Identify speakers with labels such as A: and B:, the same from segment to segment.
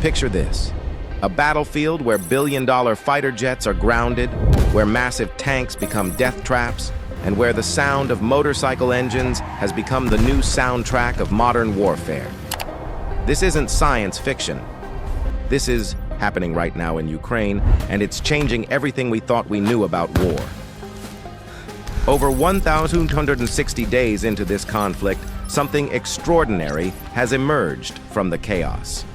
A: Picture this: a battlefield where billion-dollar fighter jets are grounded, where massive tanks become death traps, and where the sound of motorcycle engines has become the new soundtrack of modern warfare. This isn't science fiction. This is happening right now in Ukraine, and it's changing everything we thought we knew about war. Over 1,260 days into this conflict, something extraordinary has emerged from the chaos.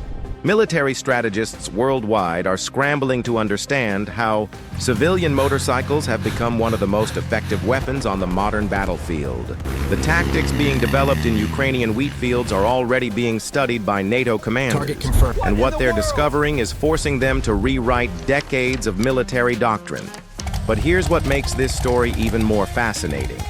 A: Military strategists worldwide are scrambling to understand how civilian motorcycles have become one of the most effective weapons on the modern battlefield. The tactics being developed in Ukrainian wheat fields are already being studied by NATO commanders.
B: Target confirmed.
A: And what they're discovering is forcing them to rewrite decades of military doctrine. But here's what makes this story even more fascinating.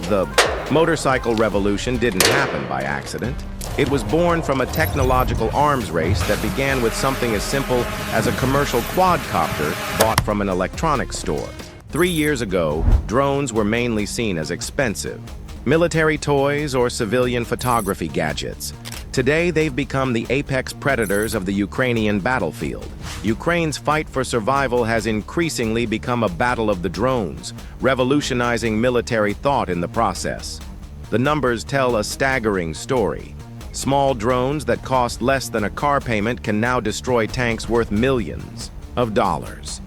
A: The motorcycle revolution didn't happen by accident. It was born from a technological arms race that began with something as simple as a commercial quadcopter bought from an electronics store. 3 years ago, drones were mainly seen as expensive military toys or civilian photography gadgets. Today, they've become the apex predators of the Ukrainian battlefield. Ukraine's fight for survival has increasingly become a battle of the drones, revolutionizing military thought in the process. The numbers tell a staggering story. Small drones that cost less than a car payment can now destroy tanks worth millions of dollars.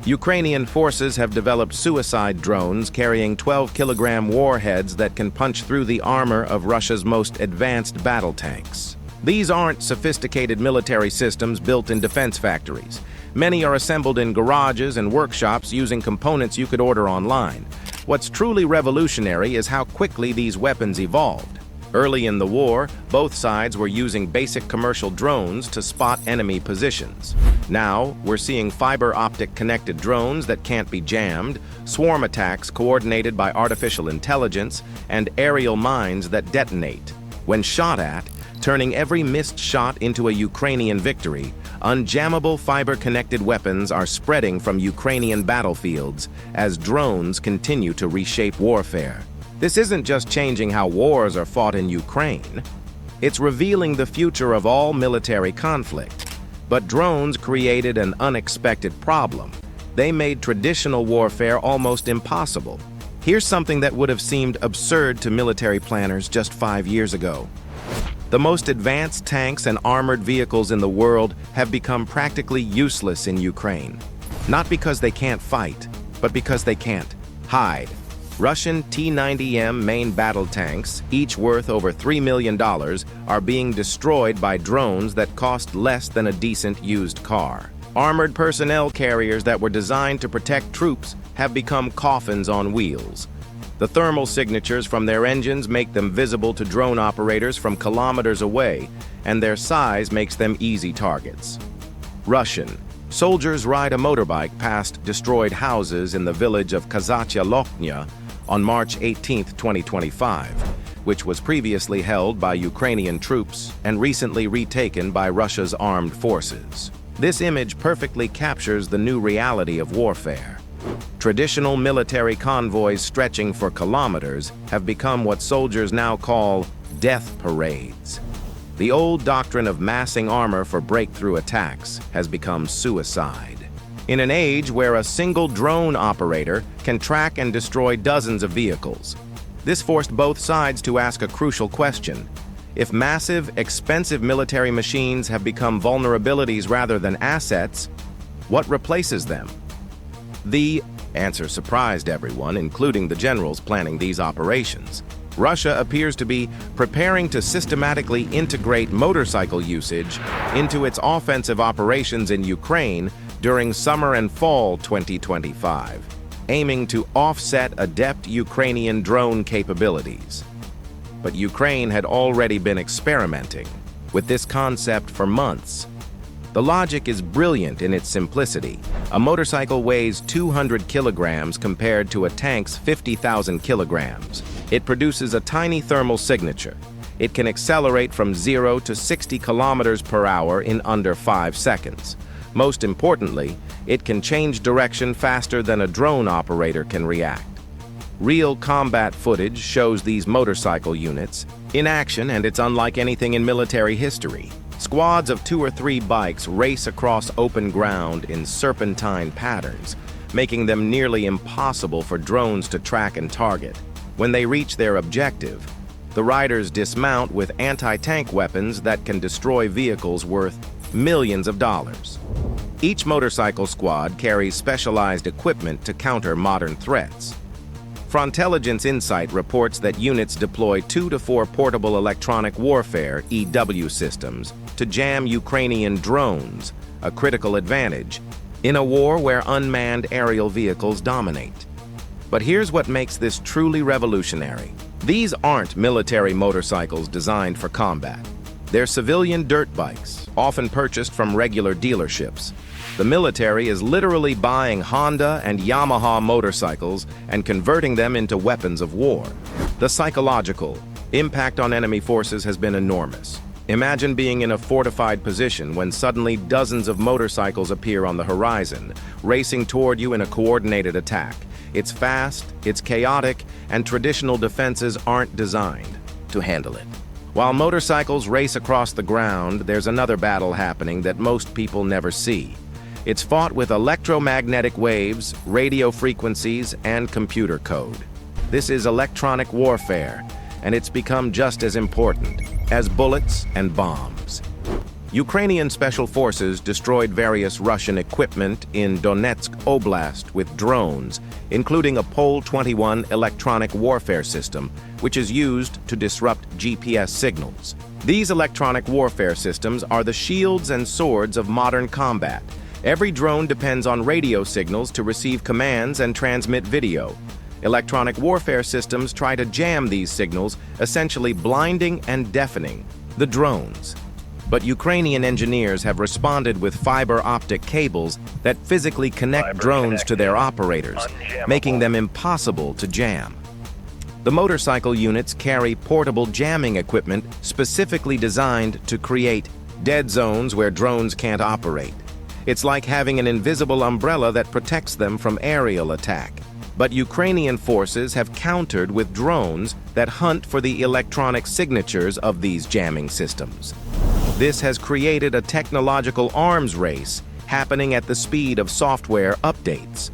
A: Ukrainian forces have developed suicide drones carrying 12-kilogram warheads that can punch through the armor of Russia's most advanced battle tanks. These aren't sophisticated military systems built in defense factories. Many are assembled in garages and workshops using components you could order online. What's truly revolutionary is how quickly these weapons evolved. Early in the war, both sides were using basic commercial drones to spot enemy positions. Now, we're seeing fiber-optic connected drones that can't be jammed, swarm attacks coordinated by artificial intelligence, and aerial mines that detonate. When shot at, turning every missed shot into a Ukrainian victory, unjammable fiber-connected weapons are spreading from Ukrainian battlefields as drones continue to reshape warfare. This isn't just changing how wars are fought in Ukraine. It's revealing the future of all military conflict. But drones created an unexpected problem. They made traditional warfare almost impossible. Here's something that would have seemed absurd to military planners just 5 years ago. The most advanced tanks and armored vehicles in the world have become practically useless in Ukraine. Not because they can't fight, but because they can't hide. Russian T-90M main battle tanks, each worth over $3 million, are being destroyed by drones that cost less than a decent used car. Armored personnel carriers that were designed to protect troops have become coffins on wheels. The thermal signatures from their engines make them visible to drone operators from kilometers away, and their size makes them easy targets. Russian soldiers ride a motorbike past destroyed houses in the village of Kazachya Lokhnya on March 18, 2025, which was previously held by Ukrainian troops and recently retaken by Russia's armed forces. This image perfectly captures the new reality of warfare. Traditional military convoys stretching for kilometers have become what soldiers now call death parades. The old doctrine of massing armor for breakthrough attacks has become suicide. In an age where a single drone operator can track and destroy dozens of vehicles, this forced both sides to ask a crucial question. If massive, expensive military machines have become vulnerabilities rather than assets, what replaces them? The answer surprised everyone, including the generals planning these operations. Russia appears to be preparing to systematically integrate motorcycle usage into its offensive operations in Ukraine during summer and fall 2025, aiming to offset adept Ukrainian drone capabilities. But Ukraine had already been experimenting with this concept for months. The logic is brilliant in its simplicity. A motorcycle weighs 200 kilograms compared to a tank's 50,000 kilograms. It produces a tiny thermal signature. It can accelerate from 0 to 60 kilometers per hour in under 5 seconds. Most importantly, it can change direction faster than a drone operator can react. Real combat footage shows these motorcycle units in action, and it's unlike anything in military history. Squads of 2 or 3 bikes race across open ground in serpentine patterns, making them nearly impossible for drones to track and target. When they reach their objective, the riders dismount with anti-tank weapons that can destroy vehicles worth millions of dollars. Each motorcycle squad carries specialized equipment to counter modern threats. Frontelligence Insight reports that units deploy 2 to 4 portable electronic warfare (EW) systems to jam Ukrainian drones, a critical advantage in a war where unmanned aerial vehicles dominate. But here's what makes this truly revolutionary. These aren't military motorcycles designed for combat. They're civilian dirt bikes, often purchased from regular dealerships. The military is literally buying Honda and Yamaha motorcycles and converting them into weapons of war. The psychological impact on enemy forces has been enormous. Imagine being in a fortified position when suddenly dozens of motorcycles appear on the horizon, racing toward you in a coordinated attack. It's fast, it's chaotic, and traditional defenses aren't designed to handle it. While motorcycles race across the ground, there's another battle happening that most people never see. It's fought with electromagnetic waves, radio frequencies, and computer code. This is electronic warfare, and it's become just as important as bullets and bombs. Ukrainian special forces destroyed various Russian equipment in Donetsk Oblast with drones, including a Pol-21 electronic warfare system, which is used to disrupt GPS signals. These electronic warfare systems are the shields and swords of modern combat. Every drone depends on radio signals to receive commands and transmit video. Electronic warfare systems try to jam these signals, essentially blinding and deafening the drones. But Ukrainian engineers have responded with fiber optic cables that physically connect drones to their operators, making them impossible to jam. The motorcycle units carry portable jamming equipment specifically designed to create dead zones where drones can't operate. It's like having an invisible umbrella that protects them from aerial attack. But Ukrainian forces have countered with drones that hunt for the electronic signatures of these jamming systems. This has created a technological arms race happening at the speed of software updates.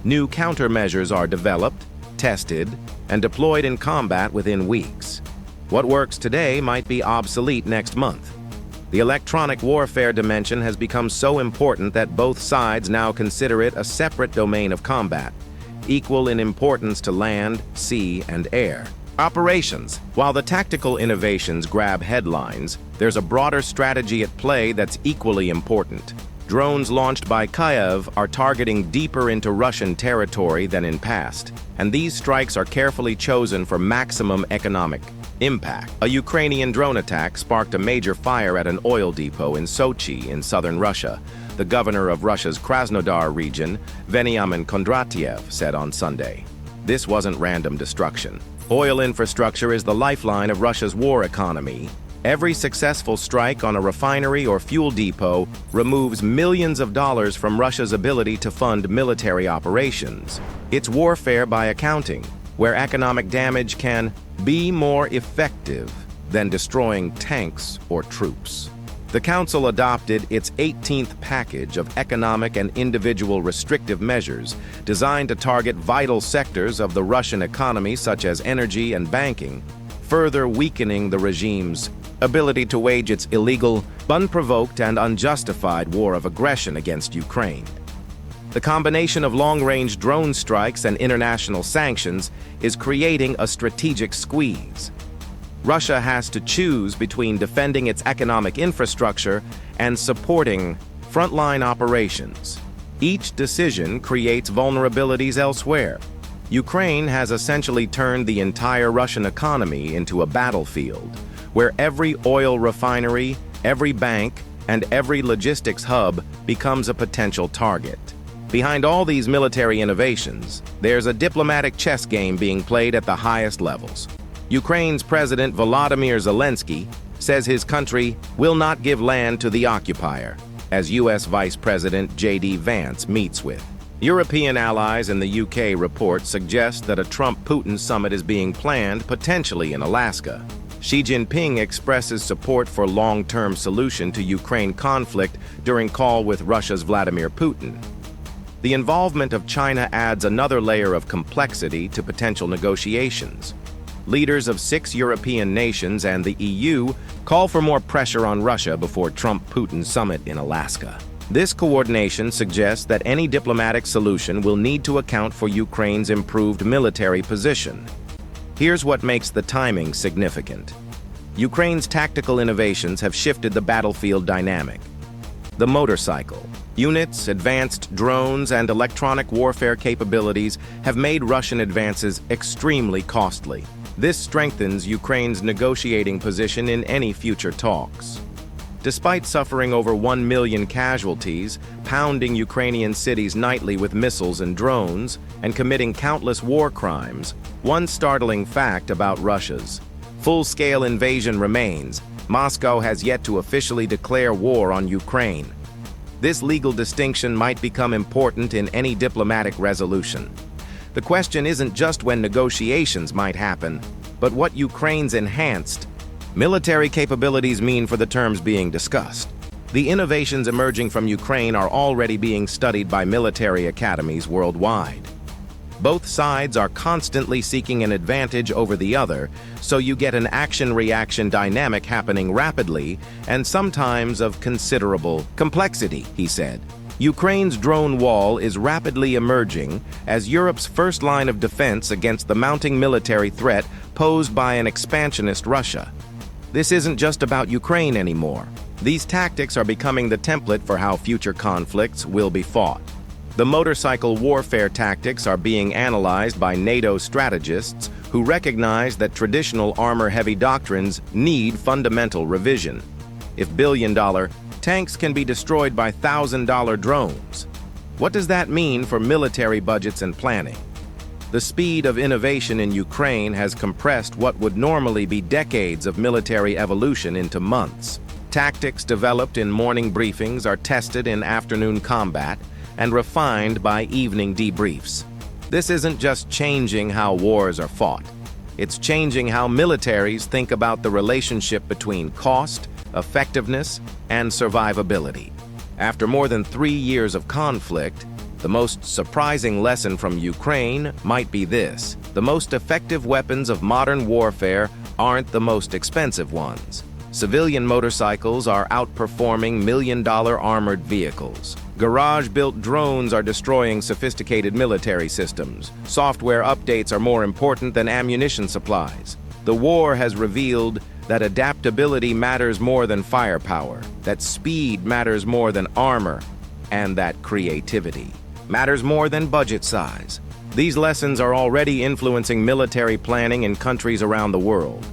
A: New countermeasures are developed, tested, and deployed in combat within weeks. What works today might be obsolete next month. The electronic warfare dimension has become so important that both sides now consider it a separate domain of combat, equal in importance to land, sea, and air. Operations. While the tactical innovations grab headlines, there's a broader strategy at play that's equally important. Drones launched by Kyiv are targeting deeper into Russian territory than in past, and these strikes are carefully chosen for maximum economic impact. A Ukrainian drone attack sparked a major fire at an oil depot in Sochi in southern Russia. The governor of Russia's Krasnodar region, Veniamin Kondratiev, said on Sunday. This wasn't random destruction. Oil infrastructure is the lifeline of Russia's war economy. Every successful strike on a refinery or fuel depot removes millions of dollars from Russia's ability to fund military operations. It's warfare by accounting, where economic damage can be more effective than destroying tanks or troops. The Council adopted its 18th package of economic and individual restrictive measures designed to target vital sectors of the Russian economy such as energy and banking, further weakening the regime's ability to wage its illegal, unprovoked, and unjustified war of aggression against Ukraine. The combination of long-range drone strikes and international sanctions is creating a strategic squeeze. Russia has to choose between defending its economic infrastructure and supporting frontline operations. Each decision creates vulnerabilities elsewhere. Ukraine has essentially turned the entire Russian economy into a battlefield, where every oil refinery, every bank, and every logistics hub becomes a potential target. Behind all these military innovations, there's a diplomatic chess game being played at the highest levels. Ukraine's President Volodymyr Zelensky says his country will not give land to the occupier, as U.S. Vice President J.D. Vance meets with. European allies and the UK report suggest that a Trump-Putin summit is being planned, potentially in Alaska. Xi Jinping expresses support for long-term solution to Ukraine conflict during call with Russia's Vladimir Putin. The involvement of China adds another layer of complexity to potential negotiations. Leaders of 6 European nations and the EU call for more pressure on Russia before Trump-Putin summit in Alaska. This coordination suggests that any diplomatic solution will need to account for Ukraine's improved military position. Here's what makes the timing significant. Ukraine's tactical innovations have shifted the battlefield dynamic. The motorcycle, units, advanced drones, and electronic warfare capabilities have made Russian advances extremely costly. This strengthens Ukraine's negotiating position in any future talks. Despite suffering over 1 million casualties, pounding Ukrainian cities nightly with missiles and drones, and committing countless war crimes, one startling fact about Russia's full-scale invasion remains: Moscow has yet to officially declare war on Ukraine. This legal distinction might become important in any diplomatic resolution. The question isn't just when negotiations might happen, but what Ukraine's enhanced military capabilities mean for the terms being discussed. The innovations emerging from Ukraine are already being studied by military academies worldwide. Both sides are constantly seeking an advantage over the other, so you get an action-reaction dynamic happening rapidly and sometimes of considerable complexity, he said. Ukraine's drone wall is rapidly emerging as Europe's first line of defense against the mounting military threat posed by an expansionist Russia. This isn't just about Ukraine anymore. These tactics are becoming the template for how future conflicts will be fought. The motorcycle warfare tactics are being analyzed by NATO strategists who recognize that traditional armor-heavy doctrines need fundamental revision. If billion-dollar tanks can be destroyed by $1,000 drones, what does that mean for military budgets and planning? The speed of innovation in Ukraine has compressed what would normally be decades of military evolution into months. Tactics developed in morning briefings are tested in afternoon combat and refined by evening debriefs. This isn't just changing how wars are fought. It's changing how militaries think about the relationship between cost, effectiveness, and survivability. After more than 3 years of conflict, the most surprising lesson from Ukraine might be this: the most effective weapons of modern warfare aren't the most expensive ones. Civilian motorcycles are outperforming million-dollar armored vehicles. Garage-built drones are destroying sophisticated military systems. Software updates are more important than ammunition supplies. The war has revealed that adaptability matters more than firepower, that speed matters more than armor, and that creativity matters more than budget size. These lessons are already influencing military planning in countries around the world.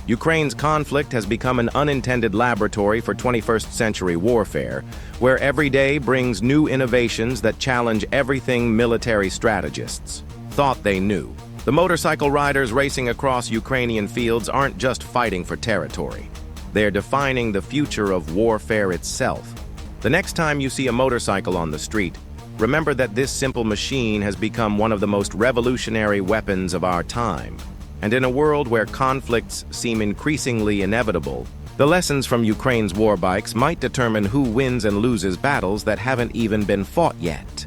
A: Ukraine's conflict has become an unintended laboratory for 21st century warfare, where every day brings new innovations that challenge everything military strategists thought they knew. The motorcycle riders racing across Ukrainian fields aren't just fighting for territory. They're defining the future of warfare itself. The next time you see a motorcycle on the street, remember that this simple machine has become one of the most revolutionary weapons of our time. And in a world where conflicts seem increasingly inevitable, the lessons from Ukraine's war bikes might determine who wins and loses battles that haven't even been fought yet.